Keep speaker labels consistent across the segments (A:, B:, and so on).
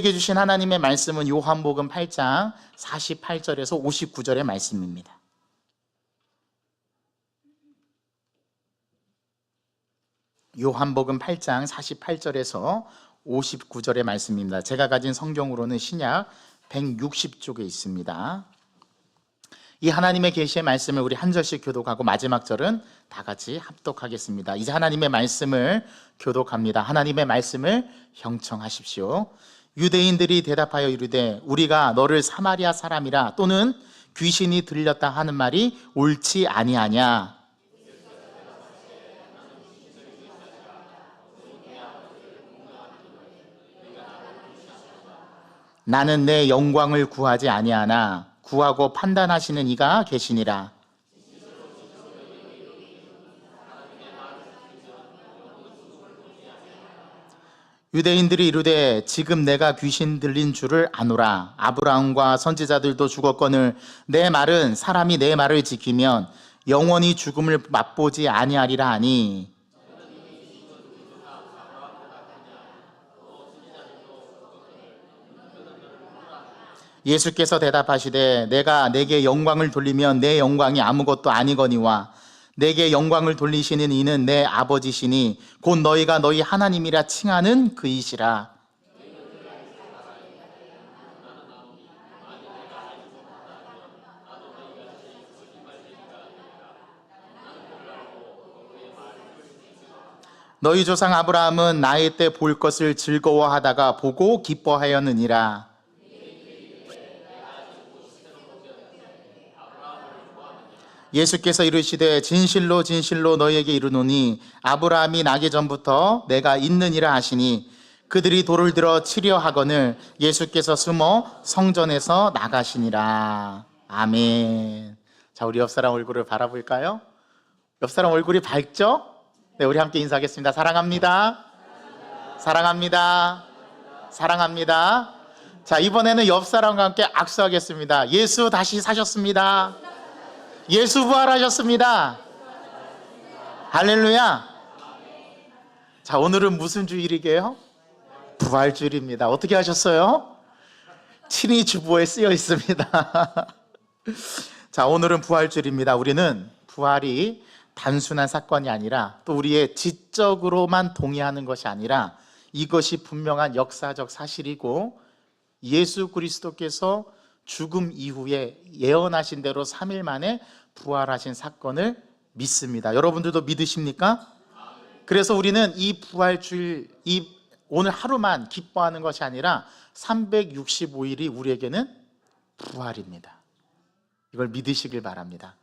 A: 주신 하나님의 말씀은 요한복음 8장 48절에서 59절의 말씀입니다. 요한복음 8장 48절에서 59절의 말씀입니다. 제가 가진 성경으로는 신약 160쪽에 있습니다. 이 하나님의 계시의 말씀을 우리 한 절씩 교독하고 마지막 절은 다 같이 합독하겠습니다. 이제 하나님의 말씀을 교독합니다. 하나님의 말씀을 형청하십시오. 유대인들이 대답하여 이르되 우리가 너를 사마리아 사람이라 또는 귀신이 들렸다 하는 말이 옳지 아니하냐. 나는 내 영광을 구하지 아니하나 구하고 판단하시는 이가 계시니라. 유대인들이 이르되 지금 내가 귀신 들린 줄을 아노라. 아브라함과 선지자들도 죽었거늘 내 말은 사람이 내 말을 지키면 영원히 죽음을 맛보지 아니하리라 하니, 예수께서 대답하시되 내가 내게 영광을 돌리면 내 영광이 아무것도 아니거니와 내게 영광을 돌리시는 이는 내 아버지시니 곧 너희가 너희 하나님이라 칭하는 그이시라. 너희 조상 아브라함은 나이 때 볼 것을 즐거워하다가 보고 기뻐하였느니라. 예수께서 이르시되 진실로 진실로 너희에게 이르노니 아브라함이 나기 전부터 내가 있느니라 하시니, 그들이 돌을 들어 치려 하거늘 예수께서 숨어 성전에서 나가시니라. 아멘. 자, 우리 옆사람 얼굴을 바라볼까요? 옆사람 얼굴이 밝죠? 네, 우리 함께 인사하겠습니다. 사랑합니다. 사랑합니다. 사랑합니다. 자, 이번에는 옆사람과 함께 악수하겠습니다. 예수 다시 사셨습니다. 예수 부활하셨습니다. 할렐루야. 자, 오늘은 무슨 주일이게요? 부활주일입니다. 어떻게 하셨어요? 친히 주보에 쓰여 있습니다. 자, 오늘은 부활주일입니다. 우리는 부활이 단순한 사건이 아니라 또 우리의 지적으로만 동의하는 것이 아니라 이것이 분명한 역사적 사실이고 예수 그리스도께서 죽음 이후에 예언하신 대로 3일 만에 부활하신 사건을 믿습니다. 여러분들도 믿으십니까? 그래서 우리는 이 부활주일, 이 오늘 하루만 기뻐하는 것이 아니라 365일이 우리에게는 부활입니다. 이걸 믿으시길 바랍니다.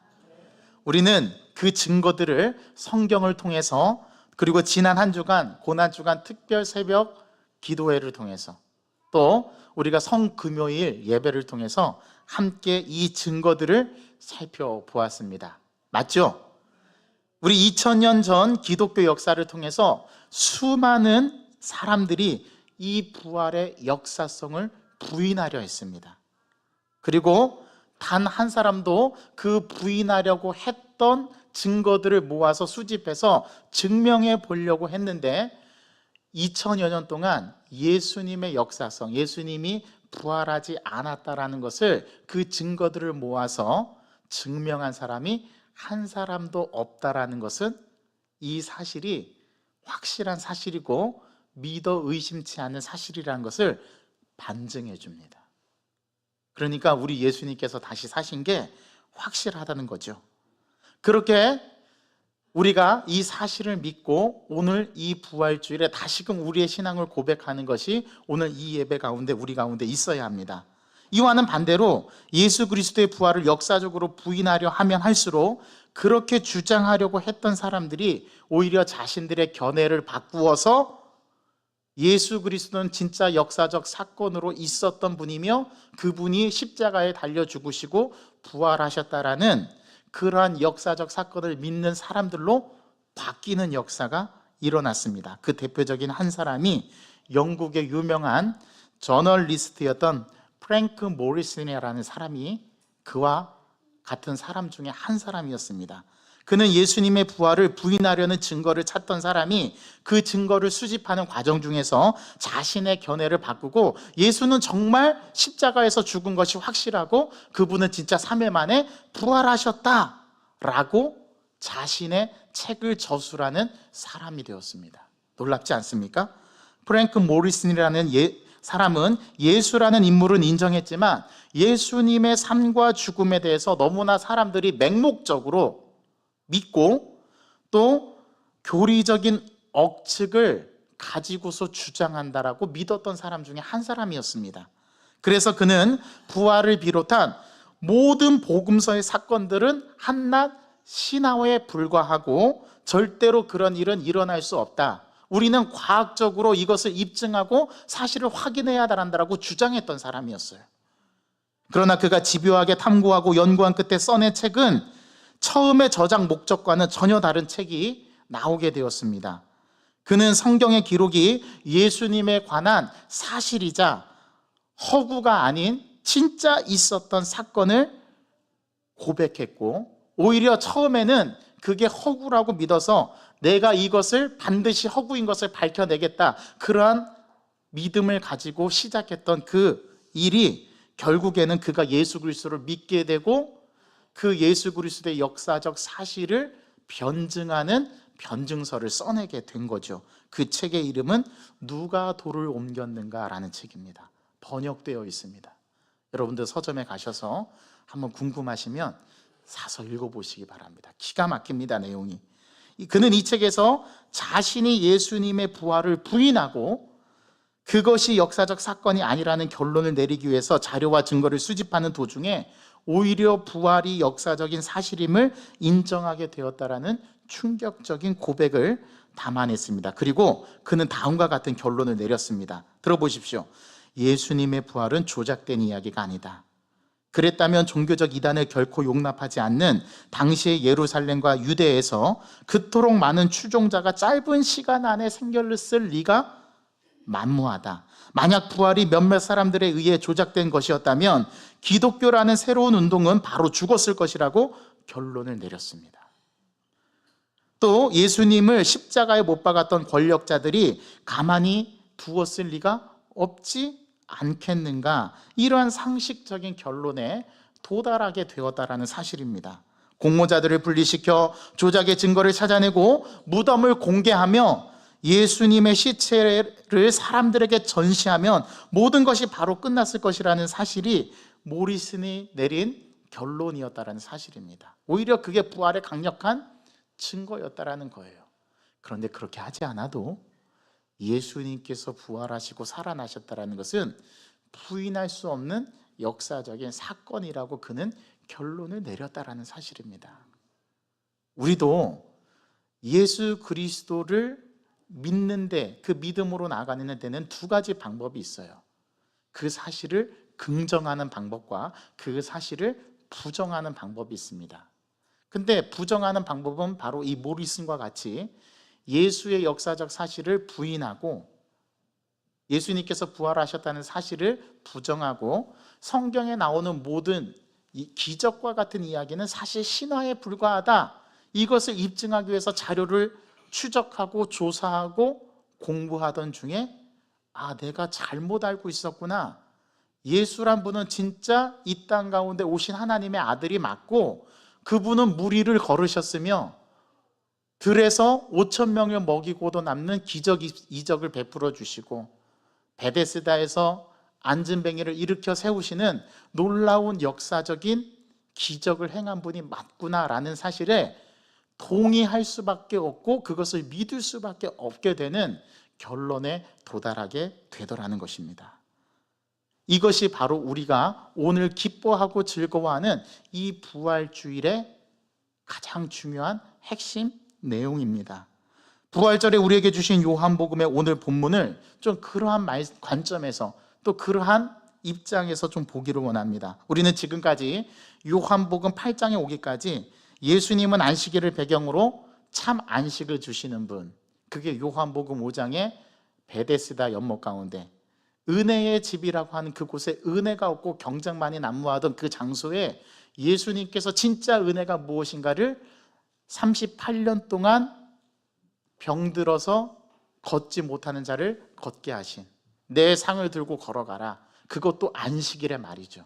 A: 우리는 그 증거들을 성경을 통해서, 그리고 지난 한 주간 고난주간 특별 새벽 기도회를 통해서, 또 우리가 성금요일 예배를 통해서 함께 이 증거들을 살펴보았습니다. 맞죠? 우리 2000년 전 기독교 역사를 통해서 수많은 사람들이 이 부활의 역사성을 부인하려 했습니다. 그리고 단 한 사람도 그 부인하려고 했던 증거들을 모아서 수집해서 증명해 보려고 했는데 2000여 년 동안 예수님의 역사성, 예수님이 부활하지 않았다라는 것을, 그 증거들을 모아서 증명한 사람이 한 사람도 없다라는 것은 이 사실이 확실한 사실이고 믿어 의심치 않는 사실이라는 것을 반증해 줍니다. 그러니까 우리 예수님께서 다시 사신 게 확실하다는 거죠. 그렇게 우리가 이 사실을 믿고 오늘 이 부활주일에 다시금 우리의 신앙을 고백하는 것이 오늘 이 예배 가운데 우리 가운데 있어야 합니다. 이와는 반대로 예수 그리스도의 부활을 역사적으로 부인하려 하면 할수록 그렇게 주장하려고 했던 사람들이 오히려 자신들의 견해를 바꾸어서 예수 그리스도는 진짜 역사적 사건으로 있었던 분이며 그분이 십자가에 달려 죽으시고 부활하셨다라는 그러한 역사적 사건을 믿는 사람들로 바뀌는 역사가 일어났습니다. 그 대표적인 한 사람이 영국의 유명한 저널리스트였던 프랭크 모리슨이라는 사람이 그와 같은 사람 중에 한 사람이었습니다. 그는 예수님의 부활을 부인하려는 증거를 찾던 사람이 그 증거를 수집하는 과정 중에서 자신의 견해를 바꾸고 예수는 정말 십자가에서 죽은 것이 확실하고 그분은 진짜 3일 만에 부활하셨다라고 자신의 책을 저술하는 사람이 되었습니다. 놀랍지 않습니까? 프랭크 모리슨이라는 사람은 예수라는 인물은 인정했지만 예수님의 삶과 죽음에 대해서 너무나 사람들이 맹목적으로 믿고 또 교리적인 억측을 가지고서 주장한다라고 믿었던 사람 중에 한 사람이었습니다. 그래서 그는 부활을 비롯한 모든 복음서의 사건들은 한낱 신화에 불과하고 절대로 그런 일은 일어날 수 없다. 우리는 과학적으로 이것을 입증하고 사실을 확인해야 한다라고 주장했던 사람이었어요. 그러나 그가 집요하게 탐구하고 연구한 끝에 써낸 책은 처음의 저작 목적과는 전혀 다른 책이 나오게 되었습니다. 그는 성경의 기록이 예수님에 관한 사실이자 허구가 아닌 진짜 있었던 사건을 고백했고, 오히려 처음에는 그게 허구라고 믿어서 내가 이것을 반드시 허구인 것을 밝혀내겠다, 그러한 믿음을 가지고 시작했던 그 일이 결국에는 그가 예수 그리스도를 믿게 되고 그 예수 그리스도의 역사적 사실을 변증하는 변증서를 써내게 된 거죠. 그 책의 이름은 누가 돌을 옮겼는가라는 책입니다. 번역되어 있습니다. 여러분들 서점에 가셔서 한번 궁금하시면 사서 읽어보시기 바랍니다. 기가 막힙니다, 내용이. 그는 이 책에서 자신이 예수님의 부활을 부인하고 그것이 역사적 사건이 아니라는 결론을 내리기 위해서 자료와 증거를 수집하는 도중에 오히려 부활이 역사적인 사실임을 인정하게 되었다라는 충격적인 고백을 담아냈습니다. 그리고 그는 다음과 같은 결론을 내렸습니다. 들어보십시오. 예수님의 부활은 조작된 이야기가 아니다. 그랬다면 종교적 이단을 결코 용납하지 않는 당시의 예루살렘과 유대에서 그토록 많은 추종자가 짧은 시간 안에 생겼을 리가 만무하다. 만약 부활이 몇몇 사람들에 의해 조작된 것이었다면 기독교라는 새로운 운동은 바로 죽었을 것이라고 결론을 내렸습니다. 또 예수님을 십자가에 못 박았던 권력자들이 가만히 두었을 리가 없지 않겠는가, 이러한 상식적인 결론에 도달하게 되었다라는 사실입니다. 공모자들을 분리시켜 조작의 증거를 찾아내고 무덤을 공개하며 예수님의 시체를 사람들에게 전시하면 모든 것이 바로 끝났을 것이라는 사실이 모리슨이 내린 결론이었다라는 사실입니다. 오히려 그게 부활의 강력한 증거였다라는 거예요. 그런데 그렇게 하지 않아도 예수님께서 부활하시고 살아나셨다라는 것은 부인할 수 없는 역사적인 사건이라고 그는 결론을 내렸다라는 사실입니다. 우리도 예수 그리스도를 믿는데, 그 믿음으로 나아가는 데는 두 가지 방법이 있어요. 그 사실을 긍정하는 방법과 그 사실을 부정하는 방법이 있습니다. 근데 부정하는 방법은 바로 이 모리슨과 같이 예수의 역사적 사실을 부인하고 예수님께서 부활하셨다는 사실을 부정하고 성경에 나오는 모든 이 기적과 같은 이야기는 사실 신화에 불과하다, 이것을 입증하기 위해서 자료를 추적하고 조사하고 공부하던 중에 내가 잘못 알고 있었구나, 예수란 분은 진짜 이 땅 가운데 오신 하나님의 아들이 맞고 그분은 무리를 걸으셨으며 들에서 5,000명을 먹이고도 남는 이적을 베풀어 주시고 베데스다에서 안진뱅이를 일으켜 세우시는 놀라운 역사적인 기적을 행한 분이 맞구나라는 사실에 동의할 수밖에 없고 그것을 믿을 수밖에 없게 되는 결론에 도달하게 되더라는 것입니다. 이것이 바로 우리가 오늘 기뻐하고 즐거워하는 이 부활주일의 가장 중요한 핵심 내용입니다. 부활절에 우리에게 주신 요한복음의 오늘 본문을 좀 그러한 관점에서 또 그러한 입장에서 좀 보기를 원합니다. 우리는 지금까지 요한복음 8장에 오기까지 예수님은 안식일을 배경으로 참 안식을 주시는 분, 그게 요한복음 5장의 베데스다 연못 가운데 은혜의 집이라고 하는 그곳에 은혜가 없고 경쟁만이 난무하던 그 장소에 예수님께서 진짜 은혜가 무엇인가를 38년 동안 병들어서 걷지 못하는 자를 걷게 하신, 내 상을 들고 걸어가라, 그것도 안식일의 말이죠.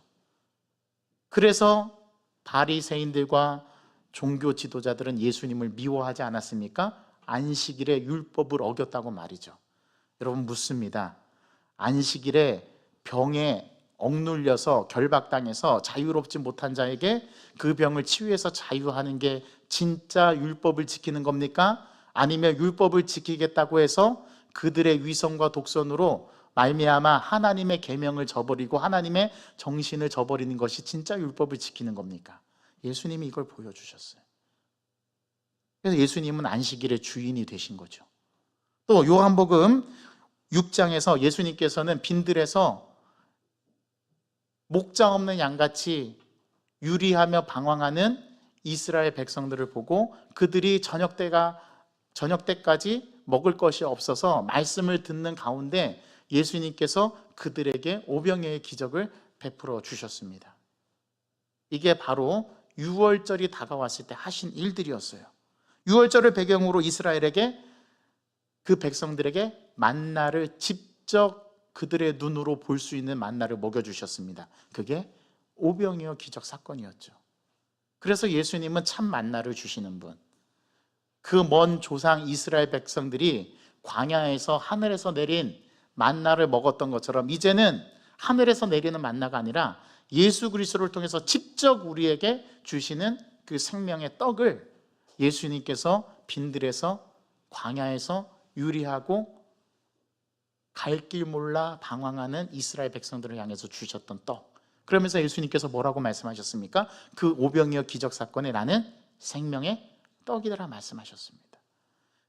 A: 그래서 바리새인들과 종교 지도자들은 예수님을 미워하지 않았습니까? 안식일의 율법을 어겼다고 말이죠. 여러분 묻습니다. 안식일에 병에 억눌려서 결박당해서 자유롭지 못한 자에게 그 병을 치유해서 자유하는 게 진짜 율법을 지키는 겁니까? 아니면 율법을 지키겠다고 해서 그들의 위선과 독선으로 말미암아 하나님의 계명을 저버리고 하나님의 정신을 저버리는 것이 진짜 율법을 지키는 겁니까? 예수님이 이걸 보여주셨어요. 그래서 예수님은 안식일의 주인이 되신 거죠. 또 요한복음 6장에서 예수님께서는 빈들에서 목장 없는 양같이 유리하며 방황하는 이스라엘 백성들을 보고 그들이 저녁 때까지 먹을 것이 없어서 말씀을 듣는 가운데 예수님께서 그들에게 오병이어의 기적을 베풀어 주셨습니다. 이게 바로 유월절이 다가왔을 때 하신 일들이었어요. 유월절을 배경으로 이스라엘에게, 그 백성들에게 만나를 직접 그들의 눈으로 볼 수 있는 만나를 먹여주셨습니다. 그게 오병이어 기적 사건이었죠. 그래서 예수님은 참 만나를 주시는 분, 그 먼 조상 이스라엘 백성들이 광야에서 하늘에서 내린 만나를 먹었던 것처럼 이제는 하늘에서 내리는 만나가 아니라 예수 그리스도를 통해서 직접 우리에게 주시는 그 생명의 떡을 예수님께서 빈들에서 광야에서 유리하고 갈 길 몰라 방황하는 이스라엘 백성들을 향해서 주셨던 떡, 그러면서 예수님께서 뭐라고 말씀하셨습니까? 그 오병이어 기적 사건에 나는 생명의 떡이더라 말씀하셨습니다.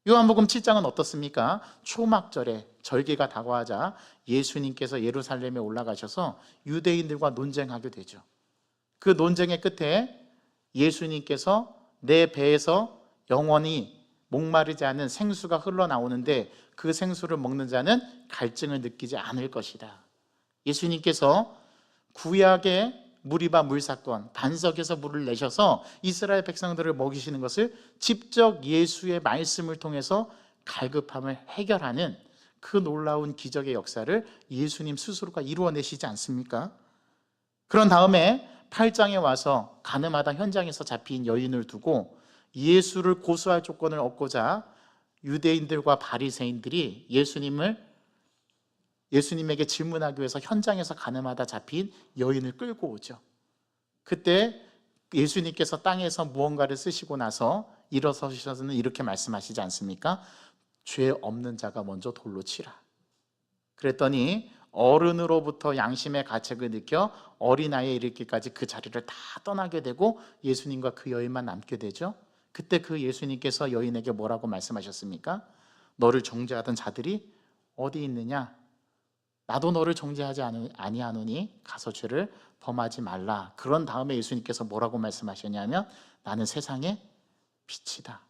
A: 요한복음 7장은 어떻습니까? 초막절에 절기가 다가오자 예수님께서 예루살렘에 올라가셔서 유대인들과 논쟁하게 되죠. 그 논쟁의 끝에 예수님께서 내 배에서 영원히 목마르지 않은 생수가 흘러나오는데 그 생수를 먹는 자는 갈증을 느끼지 않을 것이다. 예수님께서 구약의 무리바 물사건, 반석에서 물을 내셔서 이스라엘 백성들을 먹이시는 것을 직접 예수의 말씀을 통해서 갈급함을 해결하는 그 놀라운 기적의 역사를 예수님 스스로가 이루어내시지 않습니까? 그런 다음에 8장에 와서 가늠하다 현장에서 잡힌 여인을 두고 예수를 고소할 조건을 얻고자 유대인들과 바리새인들이 예수님에게 질문하기 위해서 현장에서 가늠하다 잡힌 여인을 끌고 오죠. 그때 예수님께서 땅에서 무언가를 쓰시고 나서 일어서셔서는 이렇게 말씀하시지 않습니까? 죄 없는 자가 먼저 돌로 치라. 그랬더니 어른으로부터 양심의 가책을 느껴 어린아이에 이르기까지 그 자리를 다 떠나게 되고 예수님과 그 여인만 남게 되죠. 그때 그 예수님께서 여인에게 뭐라고 말씀하셨습니까? 너를 정죄하던 자들이 어디 있느냐? 나도 너를 정죄하지 아니하노니 가서 죄를 범하지 말라. 그런 다음에 예수님께서 뭐라고 말씀하셨냐면 나는 세상의 빛이다.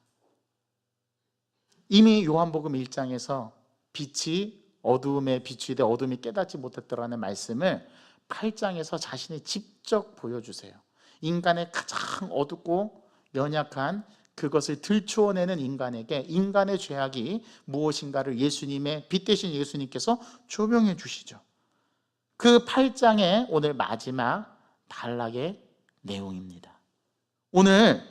A: 이미 요한복음 1장에서 빛이 어두움에 비추이되 어둠이 깨닫지 못했더라는 말씀을 8장에서 자신이 직접 보여주세요. 인간의 가장 어둡고 연약한 그것을 들추어내는 인간에게 인간의 죄악이 무엇인가를 예수님의 빛 대신 예수님께서 조명해 주시죠. 그 8장의 오늘 마지막 단락의 내용입니다. 오늘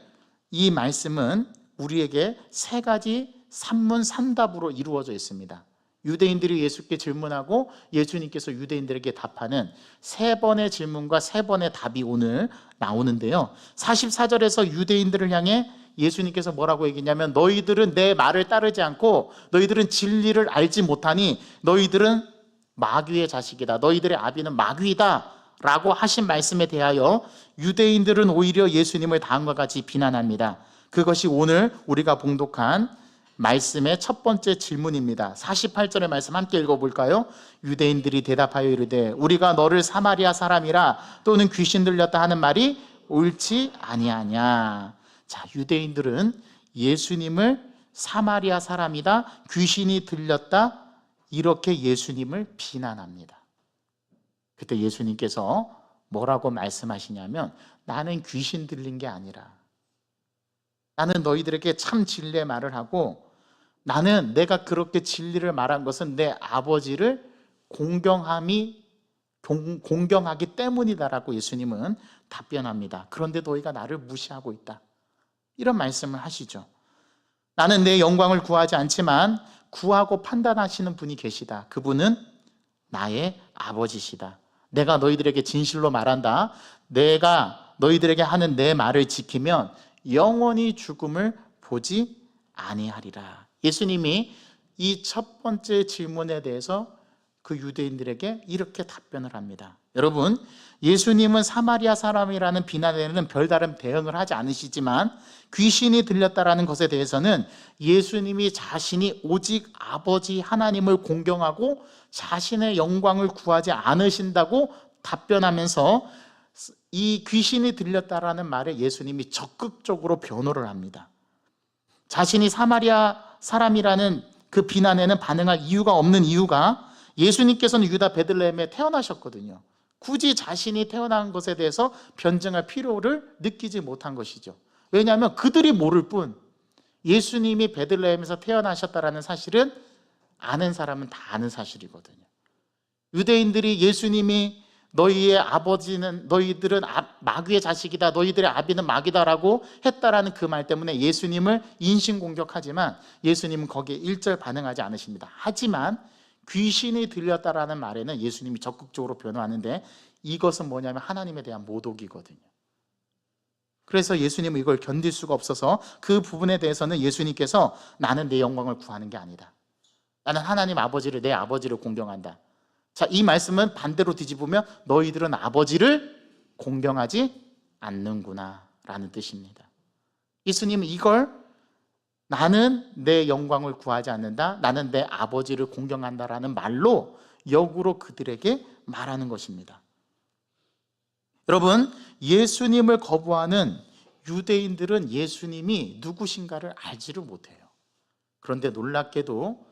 A: 이 말씀은 우리에게 세 가지 산문산답으로 이루어져 있습니다. 유대인들이 예수께 질문하고 예수님께서 유대인들에게 답하는 세 번의 질문과 세 번의 답이 오늘 나오는데요. 44절에서 유대인들을 향해 예수님께서 뭐라고 얘기했냐면 너희들은 내 말을 따르지 않고 너희들은 진리를 알지 못하니 너희들은 마귀의 자식이다. 너희들의 아비는 마귀이다 라고 하신 말씀에 대하여 유대인들은 오히려 예수님을 다음과 같이 비난합니다. 그것이 오늘 우리가 봉독한 말씀의 첫 번째 질문입니다. 48절의 말씀 함께 읽어볼까요? 유대인들이 대답하여 이르되 우리가 너를 사마리아 사람이라 또는 귀신 들렸다 하는 말이 옳지 아니하냐. 자, 유대인들은 예수님을 사마리아 사람이다, 귀신이 들렸다 이렇게 예수님을 비난합니다. 그때 예수님께서 뭐라고 말씀하시냐면 나는 귀신 들린 게 아니라 나는 너희들에게 참 진리의 말을 하고 나는 내가 그렇게 진리를 말한 것은 내 아버지를 공경하기 때문이다라고 예수님은 답변합니다. 그런데 너희가 나를 무시하고 있다. 이런 말씀을 하시죠. 나는 내 영광을 구하지 않지만 구하고 판단하시는 분이 계시다. 그분은 나의 아버지시다. 내가 너희들에게 진실로 말한다. 내가 너희들에게 하는 내 말을 지키면 영원히 죽음을 보지 아니하리라. 예수님이 이 첫 번째 질문에 대해서 그 유대인들에게 이렇게 답변을 합니다. 여러분, 예수님은 사마리아 사람이라는 비난에는 별다른 대응을 하지 않으시지만 귀신이 들렸다라는 것에 대해서는 예수님이 자신이 오직 아버지 하나님을 공경하고 자신의 영광을 구하지 않으신다고 답변하면서 이 귀신이 들렸다라는 말에 예수님이 적극적으로 변호를 합니다. 자신이 사마리아 사람이라는 그 비난에는 반응할 이유가 없는 이유가 예수님께서는 유다 베들레헴에 태어나셨거든요. 굳이 자신이 태어난 것에 대해서 변증할 필요를 느끼지 못한 것이죠. 왜냐하면 그들이 모를 뿐 예수님이 베들레헴에서 태어나셨다라는 사실은 아는 사람은 다 아는 사실이거든요. 유대인들이 예수님이 너희의 아버지는 너희들은 마귀의 자식이다, 너희들의 아비는 마귀다라고 했다라는 그 말 때문에 예수님을 인신공격하지만 예수님은 거기에 일절 반응하지 않으십니다. 하지만 귀신이 들렸다라는 말에는 예수님이 적극적으로 변호하는데 이것은 뭐냐면 하나님에 대한 모독이거든요. 그래서 예수님은 이걸 견딜 수가 없어서 그 부분에 대해서는 예수님께서 나는 내 영광을 구하는 게 아니다. 나는 하나님 아버지를, 내 아버지를 공경한다. 자, 이 말씀은 반대로 뒤집으면 너희들은 아버지를 공경하지 않는구나 라는 뜻입니다. 예수님은 이걸 나는 내 영광을 구하지 않는다, 나는 내 아버지를 공경한다라는 말로 역으로 그들에게 말하는 것입니다. 여러분, 예수님을 거부하는 유대인들은 예수님이 누구신가를 알지를 못해요. 그런데 놀랍게도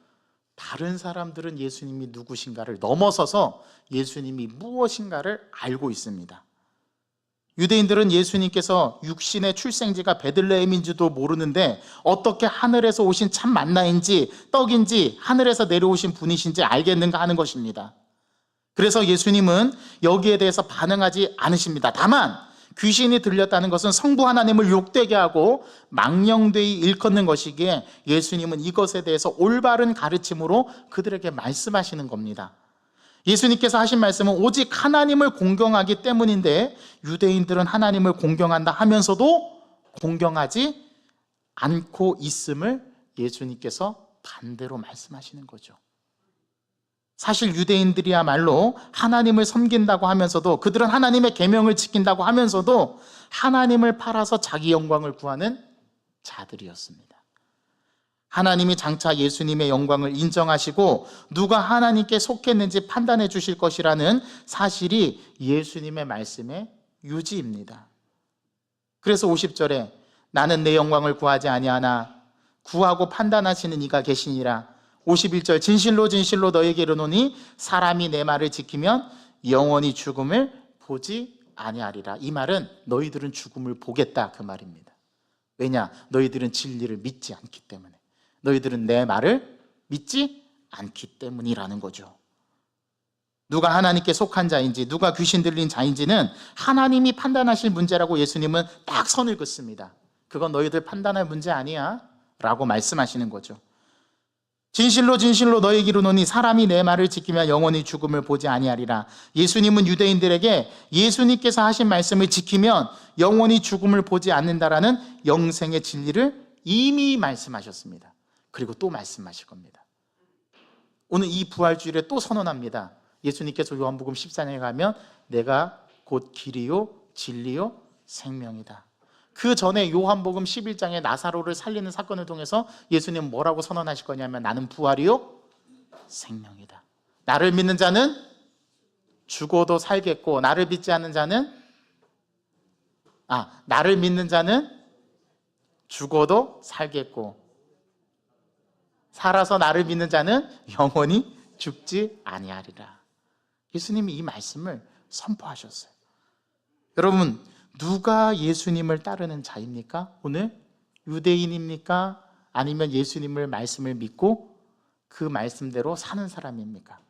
A: 다른 사람들은 예수님이 누구신가를 넘어서서 예수님이 무엇인가를 알고 있습니다. 유대인들은 예수님께서 육신의 출생지가 베들레헴인지도 모르는데 어떻게 하늘에서 오신 참 만나인지 떡인지 하늘에서 내려오신 분이신지 알겠는가 하는 것입니다. 그래서 예수님은 여기에 대해서 반응하지 않으십니다. 다만 귀신이 들렸다는 것은 성부 하나님을 욕되게 하고 망령되이 일컫는 것이기에 예수님은 이것에 대해서 올바른 가르침으로 그들에게 말씀하시는 겁니다. 예수님께서 하신 말씀은 오직 하나님을 공경하기 때문인데 유대인들은 하나님을 공경한다 하면서도 공경하지 않고 있음을 예수님께서 반대로 말씀하시는 거죠. 사실 유대인들이야말로 하나님을 섬긴다고 하면서도 그들은 하나님의 계명을 지킨다고 하면서도 하나님을 팔아서 자기 영광을 구하는 자들이었습니다. 하나님이 장차 예수님의 영광을 인정하시고 누가 하나님께 속했는지 판단해 주실 것이라는 사실이 예수님의 말씀의 유지입니다. 그래서 50절에 나는 내 영광을 구하지 아니하나 구하고 판단하시는 이가 계시니라. 51절 진실로 진실로 너에게 이르노니 사람이 내 말을 지키면 영원히 죽음을 보지 아니하리라. 이 말은 너희들은 죽음을 보겠다 그 말입니다. 왜냐? 너희들은 진리를 믿지 않기 때문에, 너희들은 내 말을 믿지 않기 때문이라는 거죠. 누가 하나님께 속한 자인지 누가 귀신 들린 자인지는 하나님이 판단하실 문제라고 예수님은 딱 선을 긋습니다. 그건 너희들 판단할 문제 아니야 라고 말씀하시는 거죠. 진실로 진실로 너에게 이르노니 사람이 내 말을 지키면 영원히 죽음을 보지 아니하리라. 예수님은 유대인들에게 예수님께서 하신 말씀을 지키면 영원히 죽음을 보지 않는다라는 영생의 진리를 이미 말씀하셨습니다. 그리고 또 말씀하실 겁니다. 오늘 이 부활주일에 또 선언합니다. 예수님께서 요한복음 14장에 가면 내가 곧 길이요 진리요 생명이다. 그 전에 요한복음 11장에 나사로를 살리는 사건을 통해서 예수님은 뭐라고 선언하실 거냐면 나는 부활이요 생명이다. 나를 믿는 자는 죽어도 살겠고 나를 믿지 않는 자는 나를 믿는 자는 죽어도 살겠고 살아서 나를 믿는 자는 영원히 죽지 아니하리라. 예수님이 이 말씀을 선포하셨어요. 여러분, 누가 예수님을 따르는 자입니까? 오늘 유대인입니까? 아니면 예수님을 말씀을 믿고 그 말씀대로 사는 사람입니까?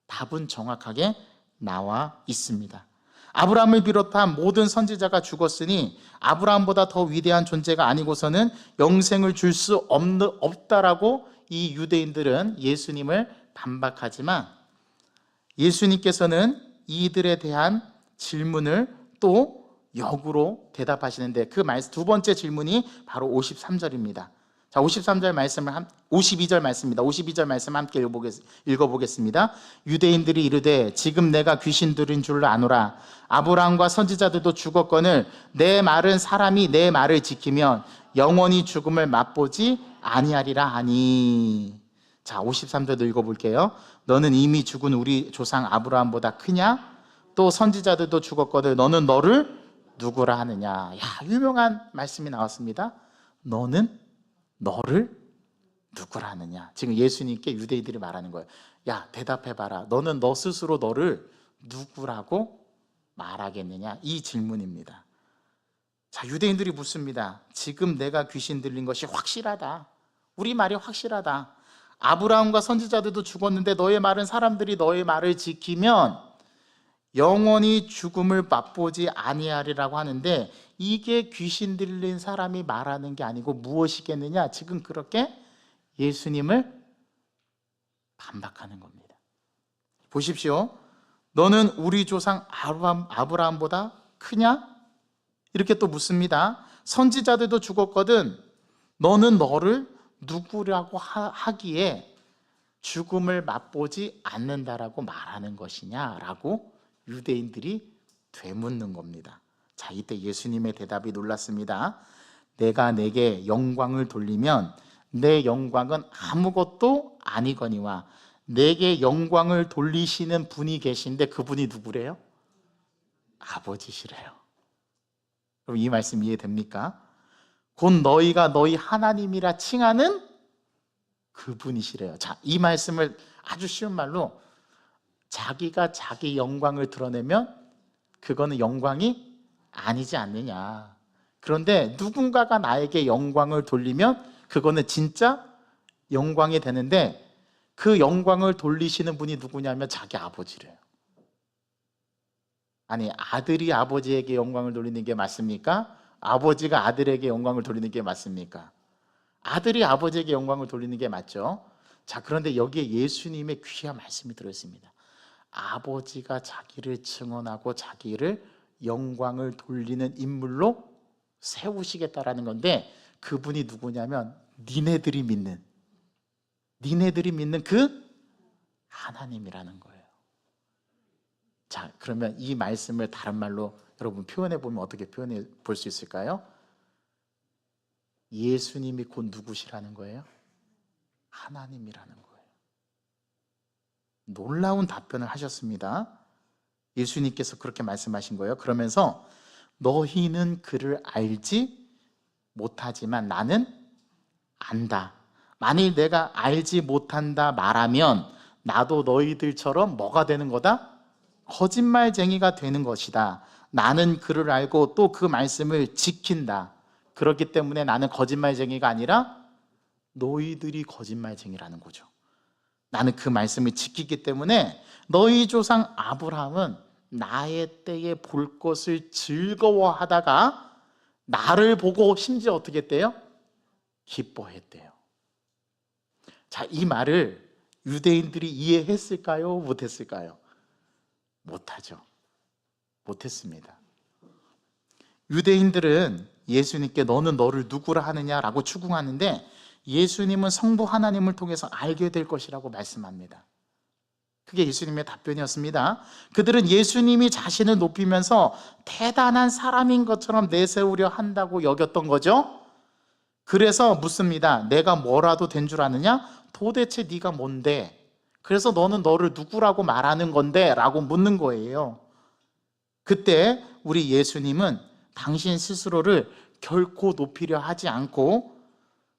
A: 답은 정확하게 나와 있습니다. 아브라함을 비롯한 모든 선지자가 죽었으니 아브라함보다 더 위대한 존재가 아니고서는 영생을 줄 수 없다라고 이 유대인들은 예수님을 반박하지만 예수님께서는 이들에 대한 질문을 또 역으로 대답하시는데 그 두 번째 질문이 바로 53절입니다. 자, 52절 말씀입니다. 52절 말씀 함께 읽어보겠습니다. 유대인들이 이르되 지금 내가 귀신 들인 줄 아노라. 아브라함과 선지자들도 죽었거늘 내 말은 사람이 내 말을 지키면 영원히 죽음을 맛보지 아니하리라 하니. 자, 53절도 읽어볼게요. 너는 이미 죽은 우리 조상 아브라함보다 크냐? 또 선지자들도 죽었거늘 너는 너를 누구라 하느냐? 야, 유명한 말씀이 나왔습니다. 너는 너를 누구라 하느냐? 지금 예수님께 유대인들이 말하는 거예요. 야, 대답해봐라. 너는 너 스스로 너를 누구라고 말하겠느냐? 이 질문입니다. 자, 유대인들이 묻습니다. 지금 내가 귀신 들린 것이 확실하다. 우리 말이 확실하다. 아브라함과 선지자들도 죽었는데 너의 말은 사람들이 너의 말을 지키면 영원히 죽음을 맛보지 아니하리라고 하는데 이게 귀신 들린 사람이 말하는 게 아니고 무엇이겠느냐? 지금 그렇게 예수님을 반박하는 겁니다. 보십시오. 너는 우리 조상 아브라함보다 크냐? 이렇게 또 묻습니다. 선지자들도 죽었거든 너는 너를 누구라고 하기에 죽음을 맛보지 않는다라고 말하는 것이냐라고 유대인들이 되묻는 겁니다. 자, 이때 예수님의 대답이 놀랐습니다. 내가 내게 영광을 돌리면 내 영광은 아무것도 아니거니와 내게 영광을 돌리시는 분이 계신데 그분이 누구래요? 아버지시래요. 그럼 이 말씀 이해됩니까? 곧 너희가 너희 하나님이라 칭하는 그분이시래요. 자, 이 말씀을 아주 쉬운 말로 자기가 자기 영광을 드러내면 그거는 영광이 아니지 않느냐. 그런데 누군가가 나에게 영광을 돌리면 그거는 진짜 영광이 되는데 그 영광을 돌리시는 분이 누구냐면 자기 아버지래요. 아니, 아들이 아버지에게 영광을 돌리는 게 맞습니까? 아버지가 아들에게 영광을 돌리는 게 맞습니까? 아들이 아버지에게 영광을 돌리는 게 맞죠. 자, 그런데 여기에 예수님의 귀한 말씀이 들어있습니다. 아버지가 자기를 증언하고 자기를 영광을 돌리는 인물로 세우시겠다라는 건데 그분이 누구냐면 니네들이 믿는 그 하나님이라는 거예요. 자, 그러면 이 말씀을 다른 말로 여러분 표현해 보면 어떻게 표현해 볼 수 있을까요? 예수님이 곧 누구시라는 거예요? 하나님이라는 거예요. 놀라운 답변을 하셨습니다. 예수님께서 그렇게 말씀하신 거예요. 그러면서 너희는 그를 알지 못하지만 나는 안다. 만일 내가 알지 못한다 말하면 나도 너희들처럼 뭐가 되는 거다? 거짓말쟁이가 되는 것이다. 나는 그를 알고 또 그 말씀을 지킨다. 그렇기 때문에 나는 거짓말쟁이가 아니라 너희들이 거짓말쟁이라는 거죠. 나는 그 말씀을 지키기 때문에 너희 조상 아브라함은 나의 때에 볼 것을 즐거워하다가 나를 보고 심지어 어떻게 했대요? 기뻐했대요. 자, 이 말을 유대인들이 이해했을까요? 못했을까요? 못하죠. 못했습니다. 유대인들은 예수님께 너는 너를 누구라 하느냐라고 추궁하는데 예수님은 성부 하나님을 통해서 알게 될 것이라고 말씀합니다. 그게 예수님의 답변이었습니다. 그들은 예수님이 자신을 높이면서 대단한 사람인 것처럼 내세우려 한다고 여겼던 거죠. 그래서 묻습니다. 내가 뭐라도 된 줄 아느냐? 도대체 네가 뭔데? 그래서 너는 너를 누구라고 말하는 건데? 라고 묻는 거예요. 그때 우리 예수님은 당신 스스로를 결코 높이려 하지 않고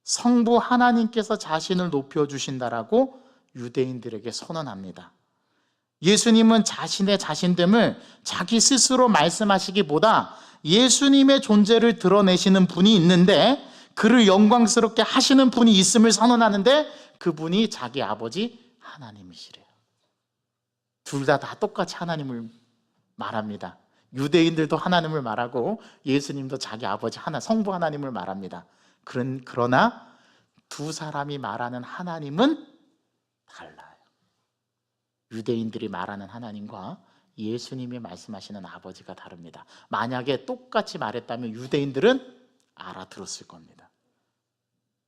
A: 성부 하나님께서 자신을 높여주신다라고 유대인들에게 선언합니다. 예수님은 자신의 자신됨을 자기 스스로 말씀하시기보다 예수님의 존재를 드러내시는 분이 있는데 그를 영광스럽게 하시는 분이 있음을 선언하는데 그분이 자기 아버지 하나님이시래요. 둘 다 똑같이 하나님을 말합니다. 유대인들도 하나님을 말하고 예수님도 자기 아버지 성부 하나님을 말합니다. 그러나 두 사람이 말하는 하나님은 달라요. 유대인들이 말하는 하나님과 예수님이 말씀하시는 아버지가 다릅니다. 만약에 똑같이 말했다면 유대인들은 알아들었을 겁니다.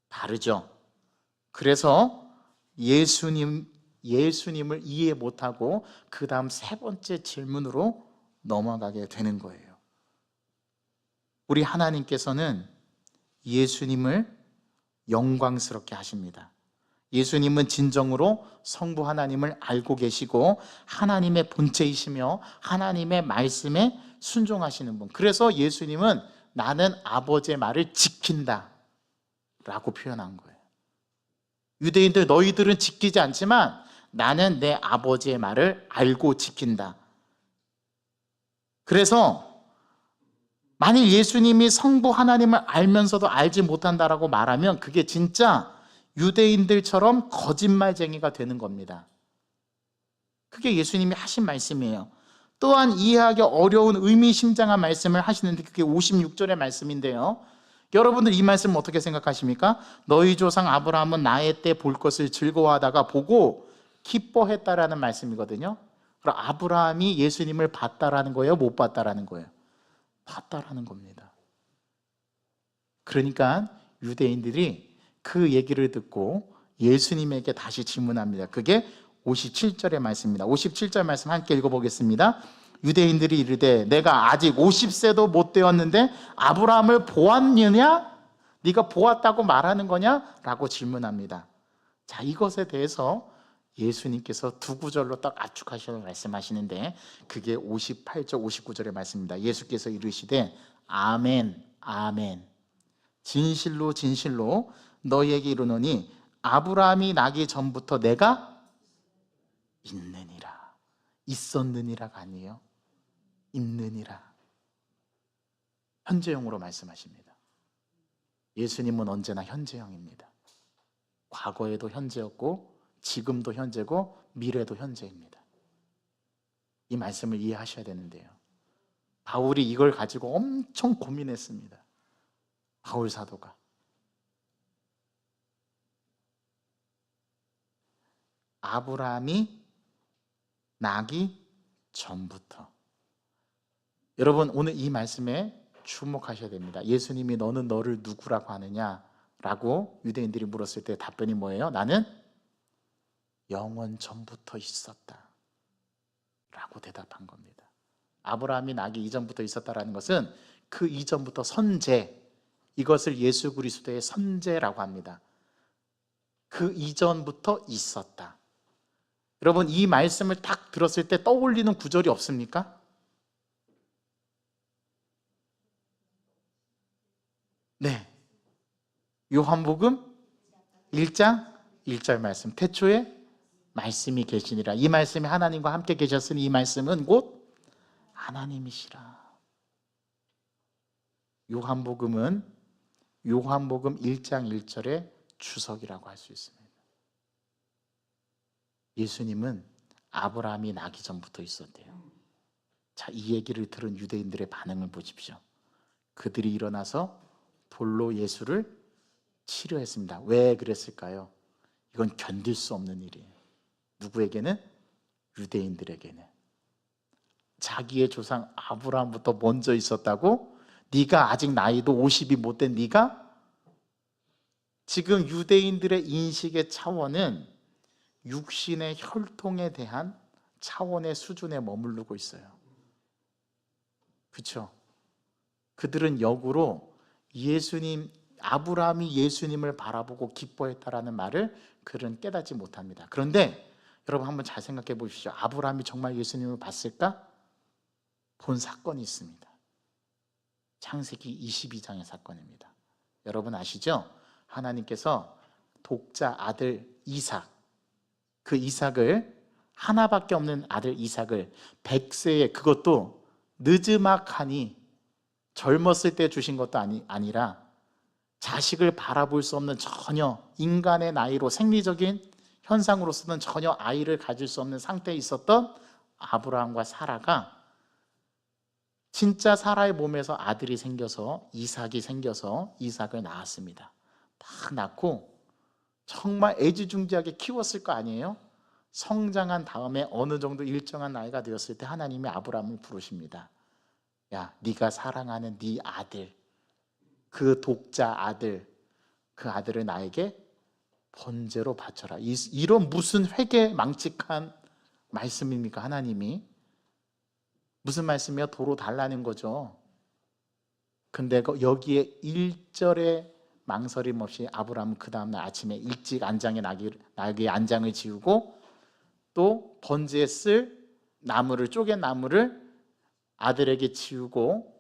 A: 다르죠. 그래서 예수님을 이해 못하고 그 다음 세 번째 질문으로 넘어가게 되는 거예요. 우리 하나님께서는 예수님을 영광스럽게 하십니다. 예수님은 진정으로 성부 하나님을 알고 계시고 하나님의 본체이시며 하나님의 말씀에 순종하시는 분. 그래서 예수님은 나는 아버지의 말을 지킨다 라고 표현한 거예요. 유대인들 너희들은 지키지 않지만 나는 내 아버지의 말을 알고 지킨다. 그래서 만일 예수님이 성부 하나님을 알면서도 알지 못한다라고 말하면 그게 진짜 유대인들처럼 거짓말쟁이가 되는 겁니다. 그게 예수님이 하신 말씀이에요. 또한 이해하기 어려운 의미심장한 말씀을 하시는데 그게 56절의 말씀인데요. 여러분들 이 말씀 어떻게 생각하십니까? 너희 조상 아브라함은 나의 때 볼 것을 즐거워하다가 보고 기뻐했다라는 말씀이거든요. 그럼 아브라함이 예수님을 봤다라는 거예요? 못 봤다라는 거예요? 봤다라는 겁니다. 그러니까 유대인들이 그 얘기를 듣고 예수님에게 다시 질문합니다. 그게 57절의 말씀입니다. 57절 말씀 함께 읽어보겠습니다. 유대인들이 이르되 내가 아직 50세도 못 되었는데 아브라함을 보았느냐? 네가 보았다고 말하는 거냐? 라고 질문합니다. 자, 이것에 대해서 예수님께서 두 구절로 딱 압축하셔서 말씀하시는데 그게 58절 59절의 말씀입니다. 예수께서 이르시되 아멘 아멘 진실로 진실로 너희에게 이르노니 아브라함이 나기 전부터 내가 있느니라. 있었느니라가 아니에요. 있느니라. 현재형으로 말씀하십니다. 예수님은 언제나 현재형입니다. 과거에도 현재였고 지금도 현재고 미래도 현재입니다. 이 말씀을 이해하셔야 되는데요. 바울이 이걸 가지고 엄청 고민했습니다. 바울 사도가. 아브라함이 나기 전부터. 여러분 오늘 이 말씀에 주목하셔야 됩니다. 예수님이 너는 너를 누구라고 하느냐라고 유대인들이 물었을 때 답변이 뭐예요? 나는 영원 전부터 있었다 라고 대답한 겁니다. 아브라함이 나기 이전부터 있었다라는 것은 그 이전부터 선제, 이것을 예수 그리스도의 선제라고 합니다. 그 이전부터 있었다. 여러분 이 말씀을 딱 들었을 때 떠올리는 구절이 없습니까? 네, 요한복음 1장 1절 말씀. 태초에 말씀이 계시니라. 이 말씀이 하나님과 함께 계셨으니 이 말씀은 곧 하나님이시라. 요한복음 1장 1절의 주석이라고 할 수 있습니다. 예수님은 아브라함이 나기 전부터 있었대요. 자, 이 얘기를 들은 유대인들의 반응을 보십시오. 그들이 일어나서 돌로 예수를 치려했습니다. 왜 그랬을까요? 이건 견딜 수 없는 일이에요. 누구에게는? 유대인들에게는. 자기의 조상 아브라함부터 먼저 있었다고? 네가 아직 나이도 50이 못 된 네가? 지금 유대인들의 인식의 차원은 육신의 혈통에 대한 차원의 수준에 머무르고 있어요. 그렇죠? 그들은 역으로 아브라함이 예수님을 바라보고 기뻐했다라는 말을 그들은 깨닫지 못합니다. 그런데 여러분 한번 잘 생각해 보십시오. 아브라함이 정말 예수님을 봤을까? 본 사건이 있습니다. 창세기 22장의 사건입니다. 여러분 아시죠? 하나님께서 독자 아들 이삭, 그 이삭을, 하나밖에 없는 아들 이삭을 100세에, 그것도 느즈막하니 젊었을 때 주신 것도 아니라 자식을 바라볼 수 없는, 전혀 인간의 나이로 생리적인 현상으로서는 전혀 아이를 가질 수 없는 상태에 있었던 아브라함과 사라가 진짜 사라의 몸에서 아들이 생겨서, 이삭이 생겨서 이삭을 낳았습니다. 딱 낳고 정말 애지중지하게 키웠을 거 아니에요? 성장한 다음에 어느 정도 일정한 나이가 되었을 때 하나님이 아브라함을 부르십니다. 야, 네가 사랑하는 네 아들, 그 독자 아들, 그 아들을 나에게 번제로 바쳐라. 이런 무슨 회개망측한 말씀입니까? 하나님이 무슨 말씀이야? 도로 달라는 거죠. 근데 여기에 1절에 망설임 없이 아브라함은 그 다음날 아침에 일찍 나귀의 안장을 지우고 또 번제에 쓸 나무를, 쪼갠 나무를 아들에게 지우고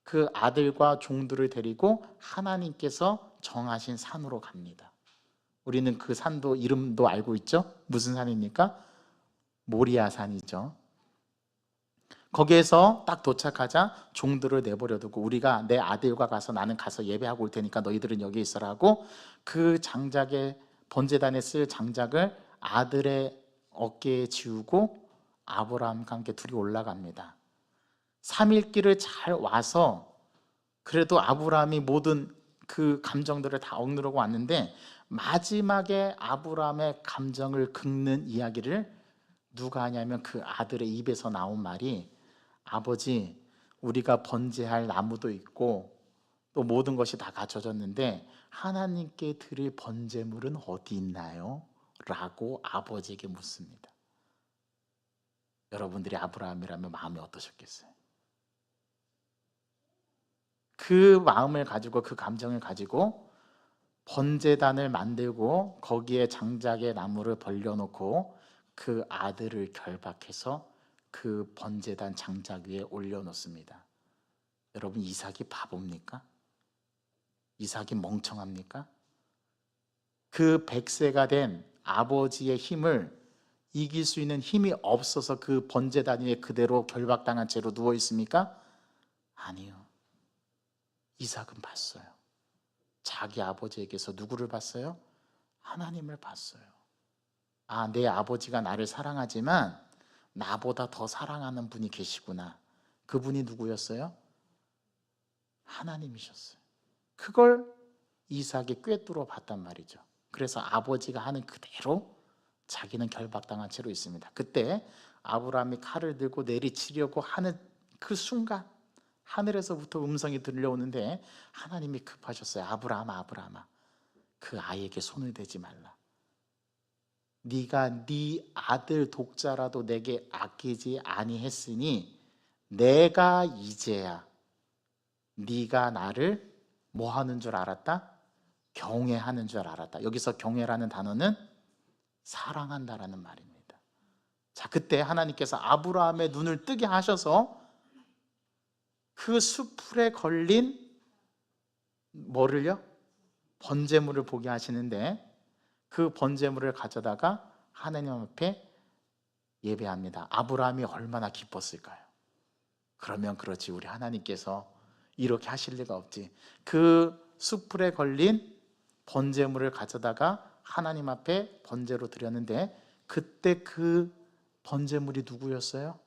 A: 그 아들과 종들을 데리고 하나님께서 정하신 산으로 갑니다. 우리는 그 산도 이름도 알고 있죠? 무슨 산입니까? 모리아 산이죠. 거기에서 딱 도착하자 종들을 내버려 두고 우리가 내 아들과 가서 나는 가서 예배하고 올 테니까 너희들은 여기 있으라 하고 그 장작에, 번제단에 쓸 장작을 아들의 어깨에 지우고 아브라함과 함께 둘이 올라갑니다. 3일 길을 잘 와서 그래도 아브라함이 모든 그 감정들을 다 억누르고 왔는데 마지막에 아브라함의 감정을 긁는 이야기를 누가 하냐면 그 아들의 입에서 나온 말이, 아버지, 우리가 번제할 나무도 있고 또 모든 것이 다 갖춰졌는데 하나님께 드릴 번제물은 어디 있나요? 라고 아버지에게 묻습니다. 여러분들이 아브라함이라면 마음이 어떠셨겠어요? 그 마음을 가지고, 그 감정을 가지고 번제단을 만들고 거기에 장작의 나무를 벌려놓고 그 아들을 결박해서 그 번제단 장작 위에 올려놓습니다. 여러분, 이삭이 바보입니까? 이삭이 멍청합니까? 그 100세가 된 아버지의 힘을 이길 수 있는 힘이 없어서 그 번제단 위에 그대로 결박당한 채로 누워 있습니까? 아니요. 이삭은 봤어요. 자기 아버지에게서 누구를 봤어요? 하나님을 봤어요. 아, 내 아버지가 나를 사랑하지만 나보다 더 사랑하는 분이 계시구나. 그분이 누구였어요? 하나님이셨어요. 그걸 이삭이 꿰뚫어 봤단 말이죠. 그래서 아버지가 하는 그대로 자기는 결박당한 채로 있습니다. 그때 아브라함이 칼을 들고 내리치려고 하는 그 순간 하늘에서부터 음성이 들려오는데 하나님이 급하셨어요. 아브라함아, 아브라함아, 그 아이에게 손을 대지 말라. 네가 네 아들 독자라도 내게 아끼지 아니했으니 내가 이제야 네가 나를 뭐 하는 줄 알았다? 경외하는 줄 알았다. 여기서 경외라는 단어는 사랑한다라는 말입니다. 자, 그때 하나님께서 아브라함의 눈을 뜨게 하셔서 그 숯불에 걸린 뭐를요? 번제물을 보게 하시는데 그 번제물을 가져다가 하나님 앞에 예배합니다. 아브라함이 얼마나 기뻤을까요? 그러면 그렇지, 우리 하나님께서 이렇게 하실 리가 없지. 그 숯불에 걸린 번제물을 가져다가 하나님 앞에 번제로 드렸는데 그때 그 번제물이 누구였어요?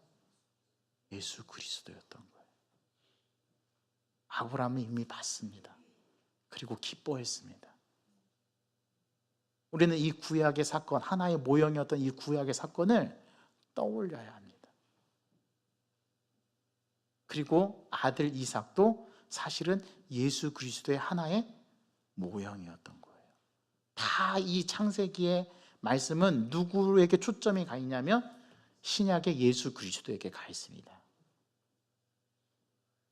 A: 예수 그리스도였던 거예요. 아브라함은 이미 봤습니다. 그리고 기뻐했습니다. 우리는 이 구약의 사건, 하나의 모형이었던 이 구약의 사건을 떠올려야 합니다. 그리고 아들 이삭도 사실은 예수 그리스도의 하나의 모형이었던 거예요. 다 이 창세기의 말씀은 누구에게 초점이 가 있냐면 신약의 예수 그리스도에게 가 있습니다.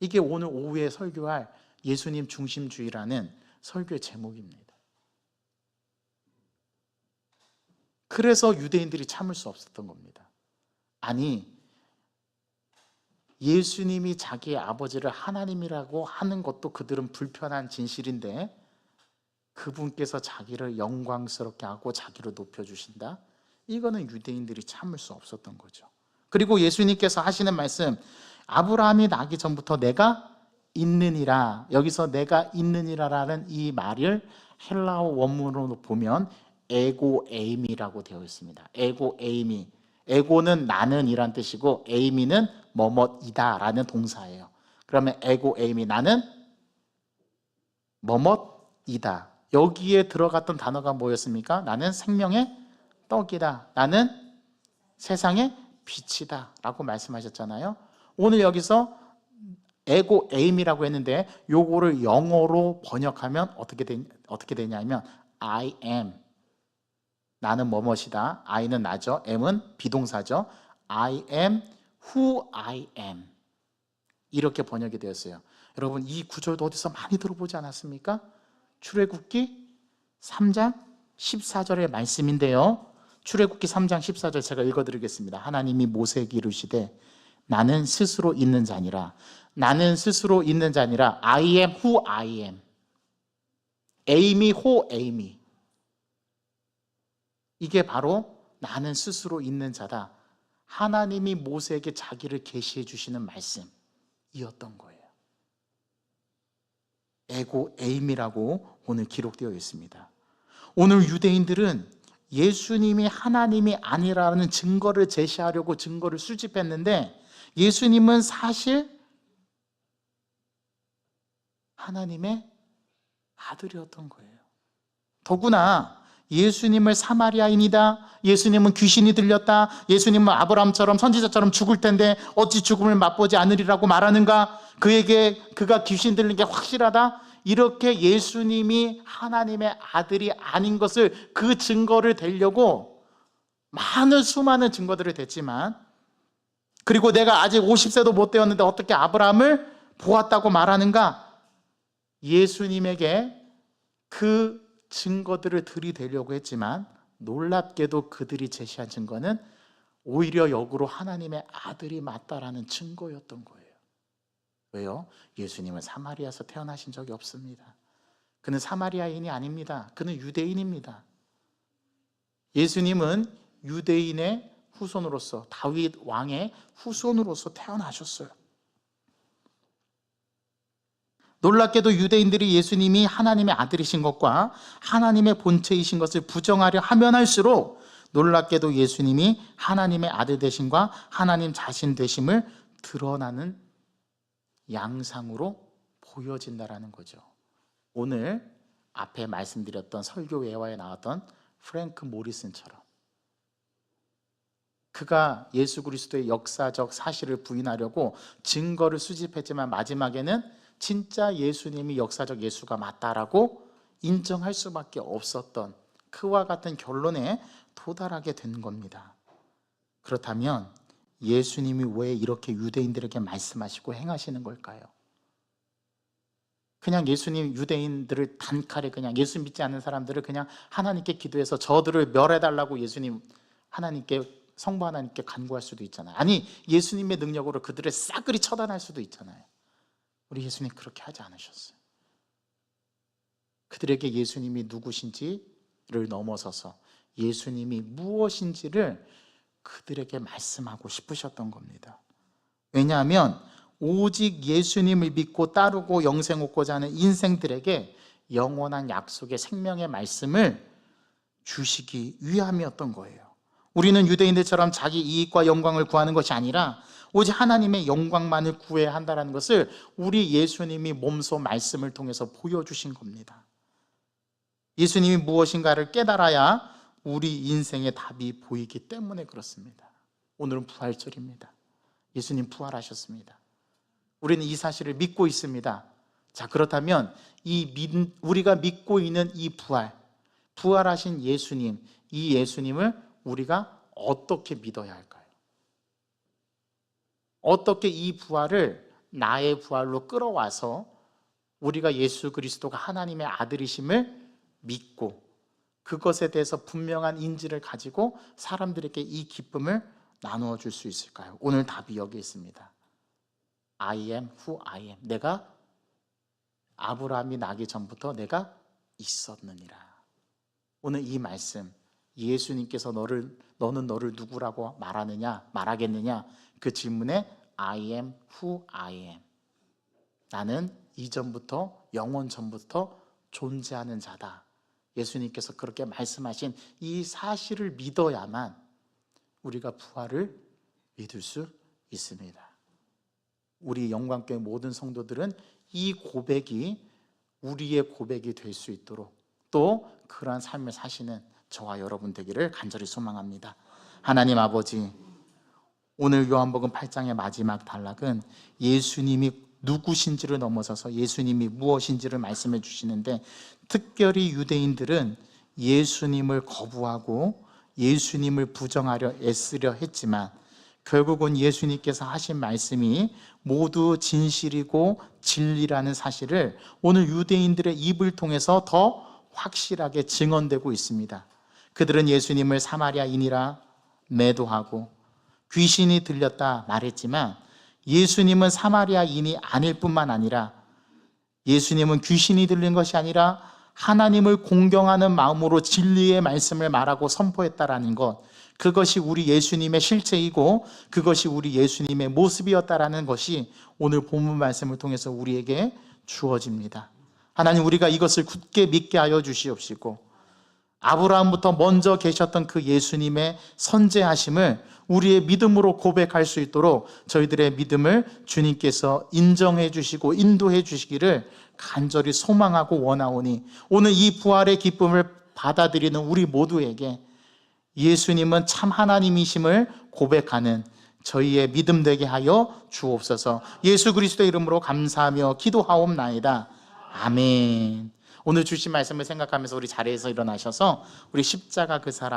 A: 이게 오늘 오후에 설교할 예수님 중심주의라는 설교의 제목입니다. 그래서 유대인들이 참을 수 없었던 겁니다. 아니, 예수님이 자기의 아버지를 하나님이라고 하는 것도 그들은 불편한 진실인데 그분께서 자기를 영광스럽게 하고 자기를 높여주신다? 이거는 유대인들이 참을 수 없었던 거죠. 그리고 예수님께서 하시는 말씀, 아브라함이 나기 전부터 내가 있느니라. 여기서 내가 있느니라라는 이 말을 헬라어 원문으로 보면 에고 에이미라고 되어 있습니다. 에고 에이미. 에고는 나는 이란 뜻이고 에이미는 뭐뭐이다 라는 동사예요. 그러면 에고 에이미, 나는 뭐뭐이다. 여기에 들어갔던 단어가 뭐였습니까? 나는 생명의 떡이다. 나는 세상의 빛이다 라고 말씀하셨잖아요. 오늘 여기서 에고 에임이라고 했는데 요거를 영어로 번역하면 어떻게 되냐면 I am, 나는 뭐뭇이다. I는 나죠. M은 비동사죠. I am who I am. 이렇게 번역이 되었어요. 여러분, 이 구절도 어디서 많이 들어보지 않았습니까? 출애굽기 3장 14절의 말씀인데요. 출애굽기 3장 14절 제가 읽어드리겠습니다. 하나님이 모세에게 이르시되 나는 스스로 있는 자니라. 나는 스스로 있는 자니라. I am who I am. Am이 who Am이. 이게 바로 나는 스스로 있는 자다. 하나님이 모세에게 자기를 계시해 주시는 말씀이었던 거예요. 에고 에임이라고 오늘 기록되어 있습니다. 오늘 유대인들은 예수님이 하나님이 아니라는 증거를 제시하려고 증거를 수집했는데 예수님은 사실 하나님의 아들이었던 거예요. 더구나 예수님을 사마리아인이다, 예수님은 귀신이 들렸다, 예수님은 아브라함처럼 선지자처럼 죽을 텐데 어찌 죽음을 맛보지 않으리라고 말하는가, 그가 귀신 들린 게 확실하다, 이렇게 예수님이 하나님의 아들이 아닌 것을 그 증거를 대려고 수많은 증거들을 댔지만, 그리고 내가 아직 50세도 못 되었는데 어떻게 아브라함을 보았다고 말하는가, 예수님에게 그 증거들을 들이대려고 했지만 놀랍게도 그들이 제시한 증거는 오히려 역으로 하나님의 아들이 맞다라는 증거였던 거예요. 왜요? 예수님은 사마리아에서 태어나신 적이 없습니다. 그는 사마리아인이 아닙니다. 그는 유대인입니다. 예수님은 유대인의 후손으로서, 다윗 왕의 후손으로서 태어나셨어요. 놀랍게도 유대인들이 예수님이 하나님의 아들이신 것과 하나님의 본체이신 것을 부정하려 하면 할수록 놀랍게도 예수님이 하나님의 아들 되심과 하나님 자신 되심을 드러나는 양상으로 보여진다라는 거죠. 오늘 앞에 말씀드렸던 설교 예화에 나왔던 프랭크 모리슨처럼 그가 예수 그리스도의 역사적 사실을 부인하려고 증거를 수집했지만 마지막에는 진짜 예수님이 역사적 예수가 맞다라고 인정할 수밖에 없었던 그와 같은 결론에 도달하게 된 겁니다. 그렇다면 예수님이 왜 이렇게 유대인들에게 말씀하시고 행하시는 걸까요? 그냥 예수님 유대인들을 단칼에 그냥 예수 믿지 않는 사람들을 그냥 하나님께 기도해서 저들을 멸해달라고 예수님 성부 하나님께 간구할 수도 있잖아요. 아니, 예수님의 능력으로 그들을 싸그리 처단할 수도 있잖아요. 우리 예수님 그렇게 하지 않으셨어요. 그들에게 예수님이 누구신지를 넘어서서 예수님이 무엇인지를 그들에게 말씀하고 싶으셨던 겁니다. 왜냐하면 오직 예수님을 믿고 따르고 영생 얻고자 하는 인생들에게 영원한 약속의 생명의 말씀을 주시기 위함이었던 거예요. 우리는 유대인들처럼 자기 이익과 영광을 구하는 것이 아니라 오직 하나님의 영광만을 구해야 한다는 것을 우리 예수님이 몸소 말씀을 통해서 보여주신 겁니다. 예수님이 무엇인가를 깨달아야 우리 인생의 답이 보이기 때문에 그렇습니다. 오늘은 부활절입니다. 예수님 부활하셨습니다. 우리는 이 사실을 믿고 있습니다. 자, 그렇다면 우리가 믿고 있는 이 부활하신 예수님, 이 예수님을 우리가 어떻게 믿어야 할까요? 어떻게 이 부활을 나의 부활로 끌어와서 우리가 예수 그리스도가 하나님의 아들이심을 믿고 그것에 대해서 분명한 인지를 가지고 사람들에게 이 기쁨을 나누어 줄 수 있을까요? 오늘 답이 여기 있습니다. I am who I am. 내가 아브라함이 나기 전부터 내가 있었느니라. 오늘 이 말씀, 예수님께서 너는 너를 누구라고 말하겠느냐? 그 질문에 I am who I am. 나는 이전부터 영원 전부터 존재하는 자다. 예수님께서 그렇게 말씀하신 이 사실을 믿어야만 우리가 부활을 믿을 수 있습니다. 우리 영광교회 모든 성도들은 이 고백이 우리의 고백이 될 수 있도록 또 그러한 삶을 사시는 저와 여러분 되기를 간절히 소망합니다. 하나님 아버지, 오늘 요한복음 8장의 마지막 단락은 예수님이 누구신지를 넘어서서 예수님이 무엇인지를 말씀해 주시는데, 특별히 유대인들은 예수님을 거부하고 예수님을 부정하려 애쓰려 했지만 결국은 예수님께서 하신 말씀이 모두 진실이고 진리라는 사실을 오늘 유대인들의 입을 통해서 더 확실하게 증언되고 있습니다. 그들은 예수님을 사마리아인이라 매도하고 귀신이 들렸다 말했지만 예수님은 사마리아인이 아닐 뿐만 아니라 예수님은 귀신이 들린 것이 아니라 하나님을 공경하는 마음으로 진리의 말씀을 말하고 선포했다라는 것, 그것이 우리 예수님의 실체이고 그것이 우리 예수님의 모습이었다라는 것이 오늘 본문 말씀을 통해서 우리에게 주어집니다. 하나님, 우리가 이것을 굳게 믿게 하여 주시옵시고 아브라함부터 먼저 계셨던 그 예수님의 선재하심을 우리의 믿음으로 고백할 수 있도록 저희들의 믿음을 주님께서 인정해 주시고 인도해 주시기를 간절히 소망하고 원하오니, 오늘 이 부활의 기쁨을 받아들이는 우리 모두에게 예수님은 참 하나님이심을 고백하는 저희의 믿음 되게 하여 주옵소서. 예수 그리스도의 이름으로 감사하며 기도하옵나이다. 아멘. 오늘 주신 말씀을 생각하면서 우리 자리에서 일어나셔서 우리 십자가 그 사랑